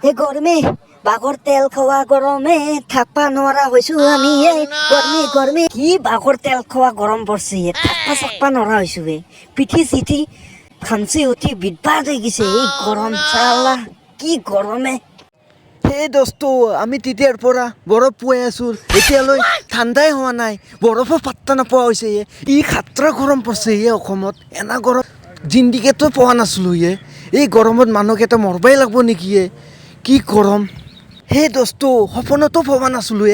এই গৰমে বাঘৰ তেল খোৱা গৰমে থাকবা নোৱাৰা হৈছো আমি গৰমে কি বাঘৰ তেল খোৱা গৰম পৰছে থাকবা চাকবা নোৱাৰা হৈছো পিঠি চিঠি খামচি উঠি বিদ্বাদ হৈ গৈছে এই গৰম চালা কি গৰমে সেই দোস্ত আমি তেতিয়াৰ পৰা বৰফ পুৱাই আছোঁ এতিয়ালৈ ঠাণ্ডাই হোৱা নাই বৰফো পাত্তা নোপোৱা হৈছে ই খাতৰা গৰম পৰিছে অসমত এনা গৰম জিন্দিগীতো পোৱা নাছিলোঁ এই গৰমত মানুহকেইটা মৰবাই লাগব নেকি কি গৰম সেই দোস্ত সপোনতো ভবা নাছিলোঁ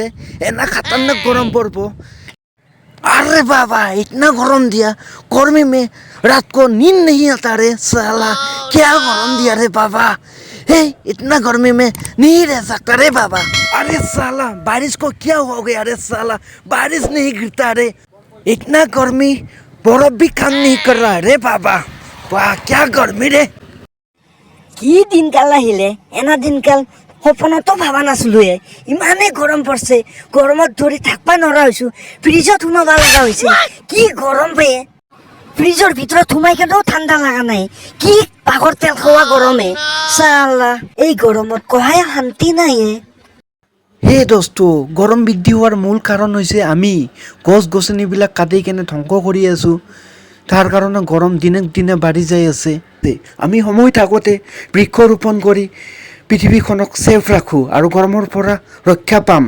এনা খাতাৰনাক গৰম পৰব अरे बाबा इतना गरम दिया गर्मी में रात को नींद नहीं आता रे साला क्या गरम दिया रे बाबा हे इतना गर्मी में नहीं रह सकता रे बाबा अरे साला बारिश को क्या हो गया रे साला बारिश नहीं गिरता रे इतना गर्मी बर्फ भी काम नहीं कर रहा है रे बाबा वाह क्या गर्मी रे কি দিনকাল আহিলে এনা দিনকাল সপোনতো ভাবা নাছিলোঁ ইমানেই গৰম পৰছে গৰমত ধৰি থাকবা নোৱাৰা হৈছোঁ ফ্ৰিজত সোমাব লগা হৈছে কি গৰম ফ্ৰিজৰ ভিতৰত সোমাই কেনেও ঠাণ্ডা লগা নাই কি বাঘৰ তেল খোৱা গৰমে চালা এই গৰমত কহাই শান্তি নাই হে দোস্ত গৰম বৃদ্ধি হোৱাৰ মূল কাৰণ হৈছে আমি গছ গছনিবিলাক কাটি কেনে ধ্বংস কৰি আছোঁ তাৰ কাৰণে গৰম দিনক দিনে বাঢ়ি যাই আছে আমি সময় থাকোঁতে বৃক্ষ ৰোপণ কৰি পৃথিৱীখনক ছেফ ৰাখোঁ আৰু গৰমৰ পৰা ৰক্ষা পাম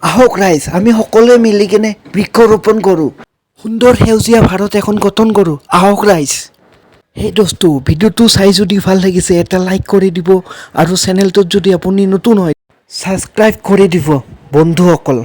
আহক ৰাইজ আমি সকলোৱে মিলি কেনে বৃক্ষ ৰোপণ কৰোঁ সুন্দৰ সেউজীয়া ভাৰত এখন গঠন কৰোঁ আহক ৰাইজ সেই দোস্ত ভিডিঅ'টো চাই যদি ভাল লাগিছে এটা লাইক কৰি দিব আৰু চেনেলটোত যদি আপুনি নতুন হয় ছাবস্ক্ৰাইব কৰি দিব বন্ধুসকল